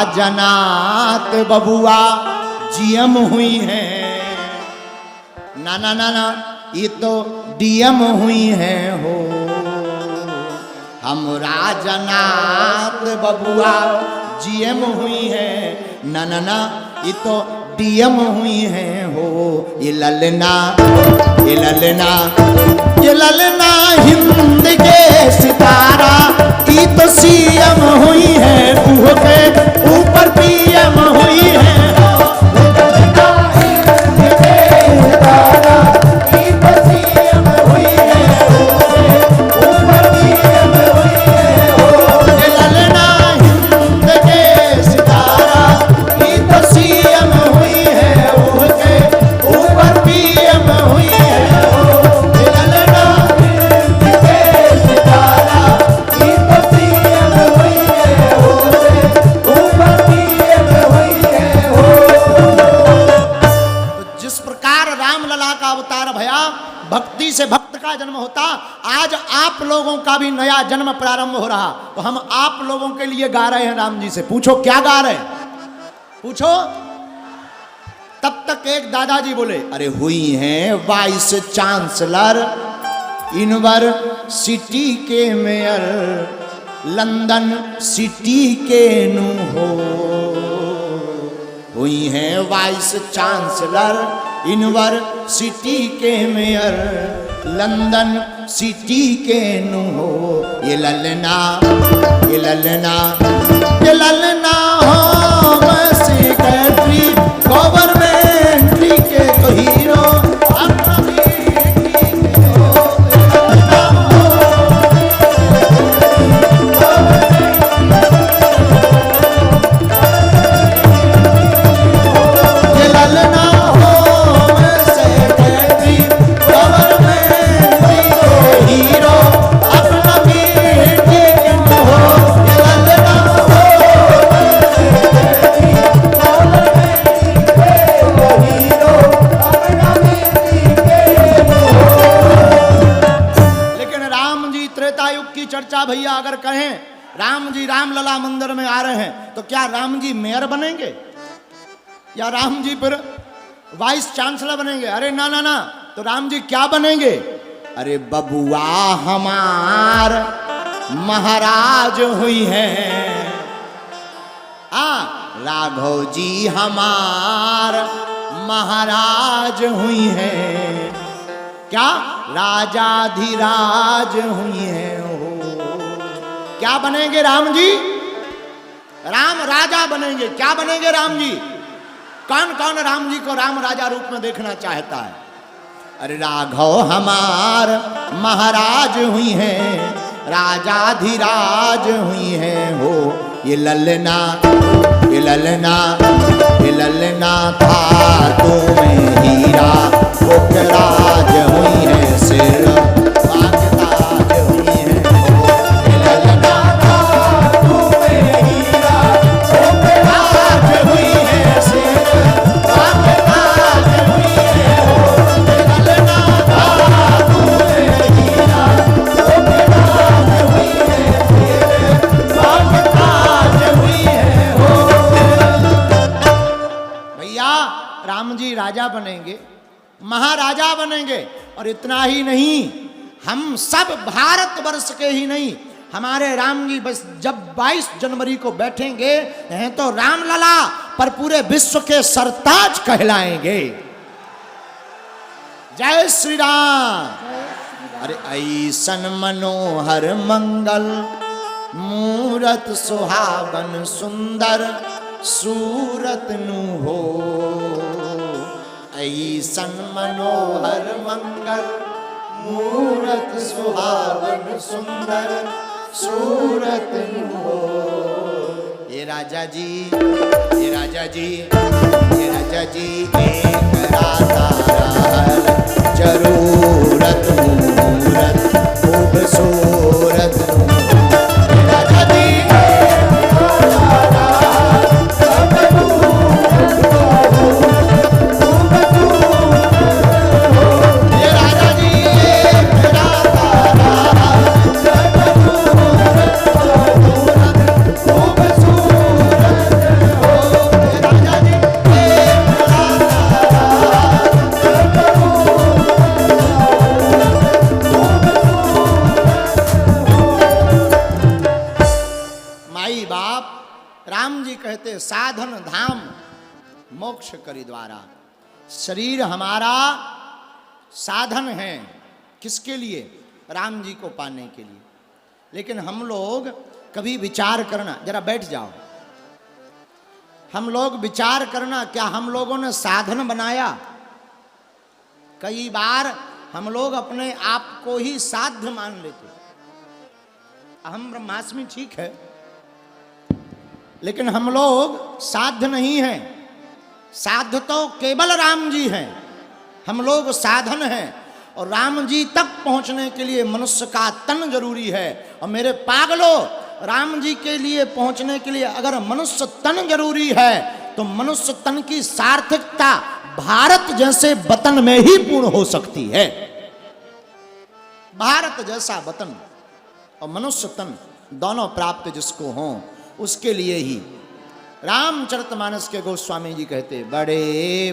राजनाथ बबुआ जीएम हुई हैं। ना ना ना ना, ये तो डीएम हुई हैं हो। हम राजनाथ बबुआ जीएम हुई हैं। ना ना ना, ये तो डीएम हुई हैं हो। ये ललना, ये ललना, ये ललना हिंद के सितारा, ये तो सीएम हुई है, ऊह के ऊपर पीएम हुई है। भक्ति से भक्त का जन्म होता, आज आप लोगों का भी नया जन्म प्रारंभ हो रहा। तो हम आप लोगों के लिए गा रहे हैं राम जी से। पूछो क्या गा रहे हैं, पूछो। तब तक एक दादाजी बोले, अरे हुई हैं वाइस चांसलर, यूनिवर्सिटी के मेयर, लंदन सिटी के नू हो। हुई हैं वाइस चांसलर, यूनिवर्सिटी के मेयर, लंदन सिटी के नू हो। ये ललना, ये ललना, ये ललना होम सेक्रेटरी, गवर्नमेंट के तो हीरो, भैया अगर कहें राम जी रामलला मंदिर में आ रहे हैं तो क्या राम जी मेयर बनेंगे या राम जी फिर वाइस चांसलर बनेंगे? अरे ना ना ना, तो राम जी क्या बनेंगे? अरे बबुआ हमार महाराज हुई हैं। राघव जी हमार महाराज हुई हैं। क्या राजाधिराज हुई हैं। क्या बनेंगे राम जी? राम राजा बनेंगे। क्या बनेंगे राम जी? कौन कौन राम जी को राम राजा रूप में देखना चाहता है? अरे राघव हमार महाराज हुई हैं, राजाधिराज हुई हैं हो। ये ललना, ये ललना, ये ललना था तुम्हें हीरा, राज हुई है सिर राजा बनेंगे, महाराजा बनेंगे। और इतना ही नहीं, हम सब भारतवर्ष के ही नहीं, हमारे राम जी बस जब 22 जनवरी को बैठेंगे हैं तो रामलला पर पूरे विश्व के सरताज कहलाएंगे। जय श्री राम। अरे ऐसन मनोहर मंगल मूरत सुहावन सुंदर सूरत नु हो। ऐसन मनोहर मंगल मूरत सुहावन सुंदर सूरत नु हो। ये राजा जी, ये राजा जी, ये राजा जी एक राता रहल, जरूरत मूरत खूबसूरत राजा जी। राम जी कहते साधन धाम मोक्ष करी द्वारा। शरीर हमारा साधन है, किसके लिए? राम जी को पाने के लिए। लेकिन हम लोग कभी विचार करना, जरा बैठ जाओ, हम लोग विचार करना, क्या हम लोगों ने साधन बनाया? कई बार हम लोग अपने आप को ही साध्य मान लेते। अहम ब्रह्मास्मि ठीक है, लेकिन हम लोग साध्य नहीं हैं। साध्य तो केवल राम जी हैं, हम लोग साधन हैं। और राम जी तक पहुंचने के लिए मनुष्य का तन जरूरी है। और मेरे पागलों, राम जी के लिए पहुंचने के लिए अगर मनुष्य तन जरूरी है तो मनुष्य तन की सार्थकता भारत जैसे वतन में ही पूर्ण हो सकती है। भारत जैसा वतन और मनुष्य तन दोनों प्राप्त जिसको हो, उसके लिए ही रामचरितमानस के गोस्वामी जी कहते बड़े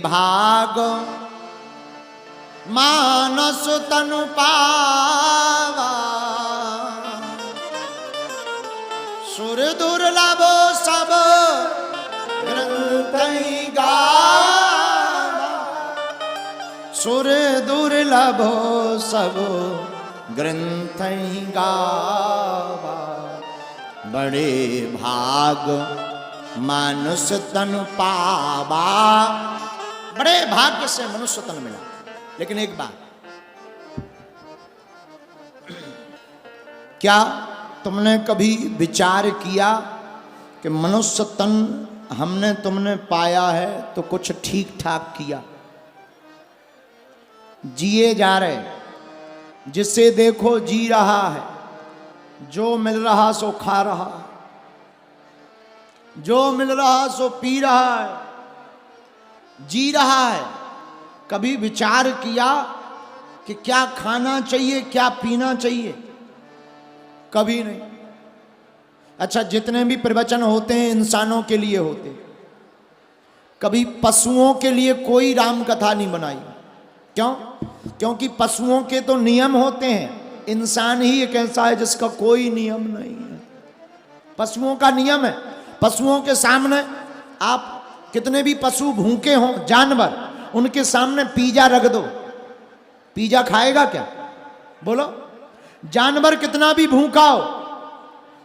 भाग मानस तनु पावा, सुर दुर्लभ सब ग्रंथ गावा, सुर दुर्लभ सब ग्रंथ गावा, बड़े भाग मानुष तन पावा। बड़े भाग्य से मनुष्य तन मिला। लेकिन एक बात, क्या तुमने कभी विचार किया कि मनुष्य तन हमने तुमने पाया है तो कुछ ठीक ठाक किया? जिए जा रहे, जिसे देखो जी रहा है, जो मिल रहा सो खा रहा है, जो मिल रहा सो पी रहा है, जी रहा है। कभी विचार किया कि क्या खाना चाहिए, क्या पीना चाहिए? कभी नहीं। अच्छा, जितने भी प्रवचन होते हैं इंसानों के लिए होते, कभी पशुओं के लिए कोई राम कथा नहीं बनाई। क्यों? क्योंकि पशुओं के तो नियम होते हैं, इंसान ही एक ऐसा है जिसका कोई नियम नहीं है। पशुओं का नियम है। पशुओं के सामने आप कितने भी पशु भूखे हों, जानवर, उनके सामने पिज्जा रख दो, पिज्जा खाएगा क्या? बोलो। जानवर कितना भी भूखा हो,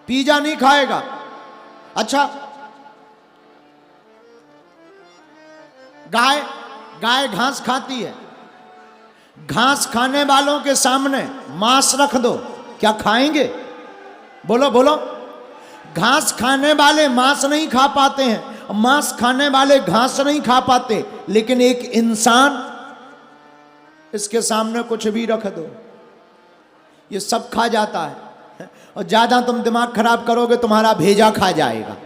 पिज्जा नहीं खाएगा। अच्छा, गाय, गाय घास खाती है, घास खाने वालों के सामने मांस रख दो, क्या खाएंगे? बोलो बोलो। घास खाने वाले मांस नहीं खा पाते हैं, मांस खाने वाले घास नहीं खा पाते। लेकिन एक इंसान, इसके सामने कुछ भी रख दो, ये सब खा जाता है। और ज्यादा तुम दिमाग खराब करोगे तुम्हारा भेजा खा जाएगा,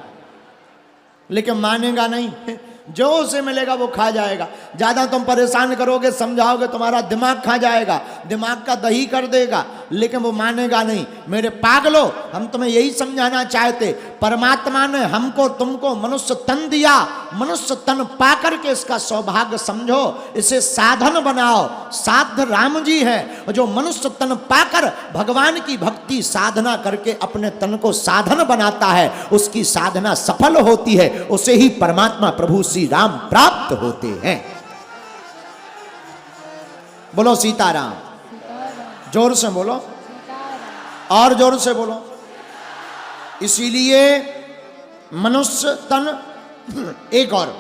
लेकिन मानेगा नहीं। जो उसे मिलेगा वो खा जाएगा। ज्यादा तुम परेशान करोगे, समझाओगे, तुम्हारा दिमाग खा जाएगा, दिमाग का दही कर देगा, लेकिन वो मानेगा नहीं। मेरे पागलों, हम तुम्हें यही समझाना चाहते, परमात्मा ने हमको तुमको मनुष्य तन दिया, मनुष्य तन पाकर के इसका सौभाग्य समझो, इसे साधन बनाओ। साध्य राम जी है, और जो मनुष्य तन पाकर भगवान की भक्ति साधना करके अपने तन को साधन बनाता है, उसकी साधना सफल होती है, उसे ही परमात्मा प्रभु श्री राम प्राप्त होते हैं। बोलो सीताराम। जोर से बोलो, और जोर से बोलो। इसीलिए मनुष्य तन, एक और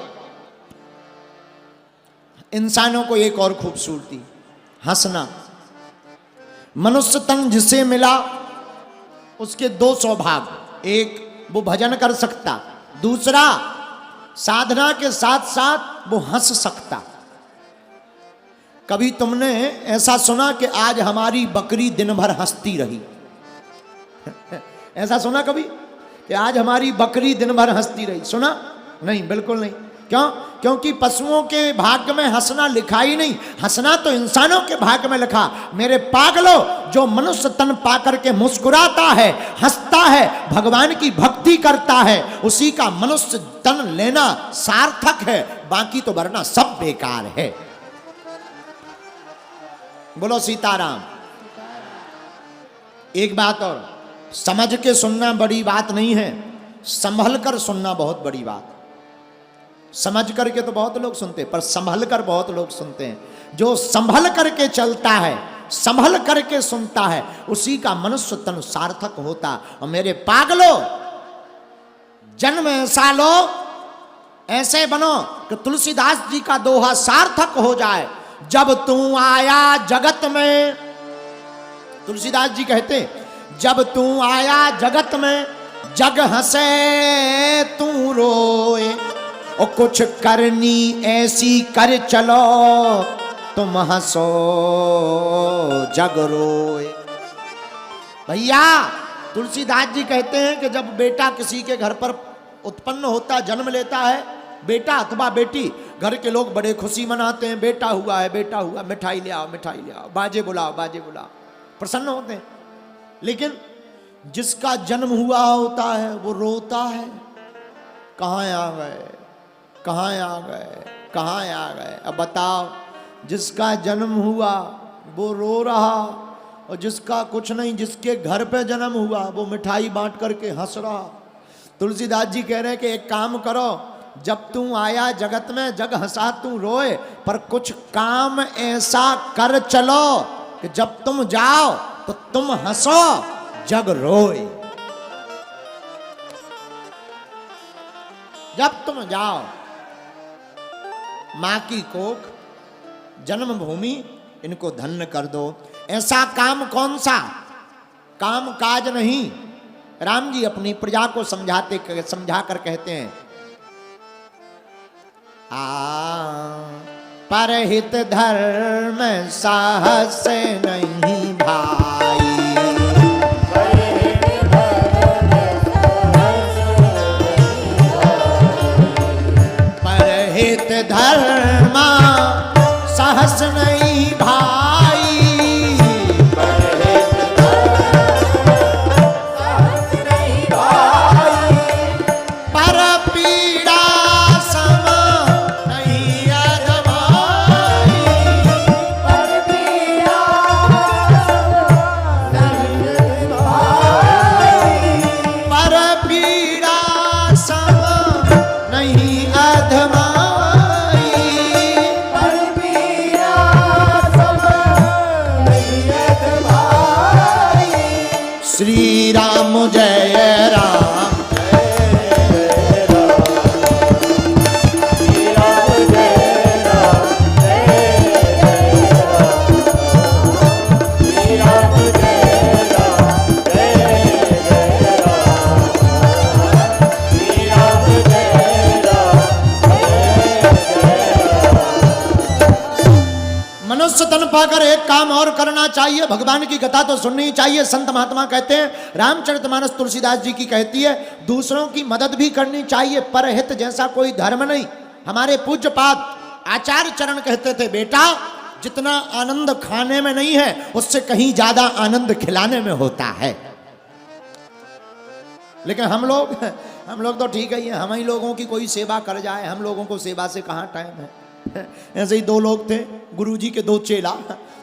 इंसानों को एक और खूबसूरती, हंसना। मनुष्य तन जिसे मिला उसके दो सौभाग्य, एक वो भजन कर सकता, दूसरा साधना के साथ साथ वो हंस सकता। कभी तुमने ऐसा सुना कि आज हमारी बकरी दिन भर हंसती रही? ऐसा सुना कभी कि आज हमारी बकरी दिन भर हंसती रही? सुना? नहीं, बिल्कुल नहीं। क्यों? क्योंकि पशुओं के भाग्य में हंसना लिखा ही नहीं, हंसना तो इंसानों के भाग्य में लिखा। मेरे पागलों, जो मनुष्य तन पाकर के मुस्कुराता है, हंसता है, भगवान की भक्ति करता है, उसी का मनुष्य तन लेना सार्थक है, बाकी तो वरना सब बेकार है। बोलो सीताराम। एक बात और समझ के सुनना, बड़ी बात नहीं है, संभल कर सुनना बहुत बड़ी बात। समझ करके तो बहुत लोग सुनते हैं, पर संभल कर बहुत लोग सुनते हैं। जो संभल करके चलता है, संभल करके सुनता है, उसी का मनुष्य तन सार्थक होता। और मेरे पागलों, जन्म ऐसा लो, ऐसे बनो कि तुलसीदास जी का दोहा सार्थक हो जाए। जब तू आया जगत में, तुलसीदास जी कहते, जब तू आया जगत में, जग हंसे तू रोए, और कुछ करनी ऐसी कर चलो, तुम हंसो जग रोए। भैया, तुलसीदास जी कहते हैं कि जब बेटा किसी के घर पर उत्पन्न होता, जन्म लेता है, बेटा अथवा बेटी, घर के लोग बड़े खुशी मनाते हैं, बेटा हुआ है, बेटा हुआ, मिठाई ले आओ, मिठाई ले आओ, बाजे बुलाओ, बाजे बुलाओ, प्रसन्न होते हैं। लेकिन जिसका जन्म हुआ होता है वो रोता है, कहाँ आ गए, कहाँ आ गए, कहाँ आ गए। अब बताओ, जिसका जन्म हुआ वो रो रहा, और जिसका कुछ नहीं, जिसके घर पे जन्म हुआ वो मिठाई बांट करके हंस रहा। तुलसीदास जी कह रहे हैं कि एक काम करो, जब तू आया जगत में, जग हंसा तू रोए, पर कुछ काम ऐसा कर चलो कि जब तुम जाओ तो तुम हंसो जग रोए। जब तुम जाओ, मां की कोख, जन्मभूमि, इनको धन्य कर दो। ऐसा काम कौन सा? काम काज नहीं। राम जी अपनी प्रजा को समझा कर कहते हैं, परहित धर्म साहस नहीं भाई, परहित धर्म साहस नहीं भाई, श्री राम जय राम, जय राम, श्री राम जय राम, जय राम, श्री राम जय राम, जय राम, श्री राम जय राम, जय राम। मनुष्य तन पाकर एक काम और करना चाहिए, भगवान की कथा तो सुननी चाहिए। संत महात्मा कहते हैं, रामचरितमानस तुलसीदास जी की कहती है, दूसरों की मदद भी करनी चाहिए, परहित जैसा कोई धर्म नहीं। हमारे पूज्यपाद आचार्य चरण कहते थे, बेटा जितना आनंद खाने में नहीं है, उससे कहीं ज्यादा आनंद खिलाने में होता है। लेकिन हम लोग तो ठीक है, हम ही लोगों की कोई सेवा कर जाए, हम लोगों को सेवा से कहाँ टाइम है। ऐसे ही दो लोग थे, गुरुजी के दो चेला,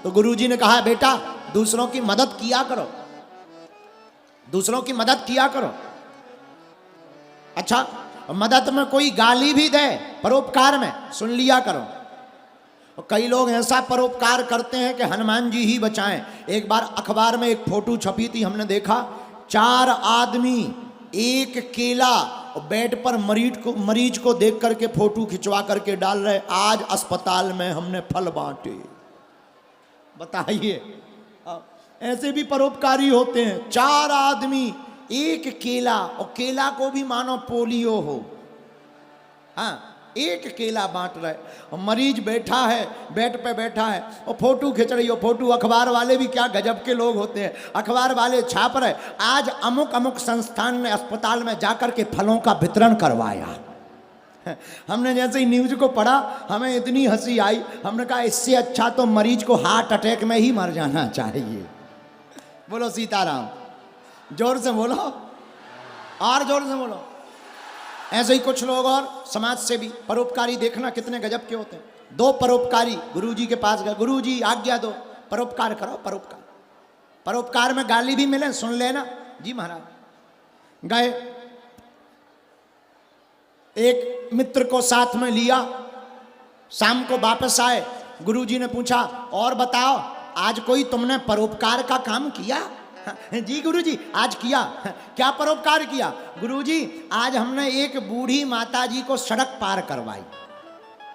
तो गुरुजी ने कहा, बेटा दूसरों की मदद किया करो, दूसरों की मदद किया करो। अच्छा, मदद में कोई गाली भी दे, परोपकार में सुन लिया करो। और कई लोग ऐसा परोपकार करते हैं कि हनुमान जी ही बचाएं। एक बार अखबार में एक फोटो छपी थी, हमने देखा, 4 आदमी एक केला और बेड पर मरीज को देख करके फोटो खिंचवा करके डाल रहे, आज अस्पताल में हमने फल बांटे। बताइए, ऐसे भी परोपकारी होते हैं। 4 आदमी एक केला, और केला को भी मानो पोलियो हो, हाँ, एक केला बांट रहे, और मरीज बैठा है, बेड पे बैठा है, और फोटो खिंच रही हो। फोटो अखबार वाले भी क्या गजब के लोग होते हैं, अखबार वाले छाप रहे, आज अमुक अमुक संस्थान ने अस्पताल में जाकर के फलों का वितरण करवाया। हमने जैसे ही न्यूज को पढ़ा, हमें इतनी हंसी आई, हमने कहा इससे अच्छा तो मरीज को हार्ट अटैक में ही मर जाना चाहिए। बोलो सीताराम, जोर से बोलो, और जोर से बोलो। ऐसे ही कुछ लोग और समाज से भी परोपकारी, देखना कितने गजब के होते हैं। 2 परोपकारी गुरुजी के पास गए, गुरुजी आज्ञा दो, परोपकार करो, परोपकार। परोपकार में गाली भी मिले, सुन लेना। जी महाराज। गए, एक मित्र को साथ में लिया, शाम को वापस आए। गुरुजी ने पूछा और बताओ आज कोई तुमने परोपकार का काम किया? जी गुरुजी आज किया। क्या परोपकार किया? गुरुजी आज हमने एक बूढ़ी माता जी को सड़क पार करवाई।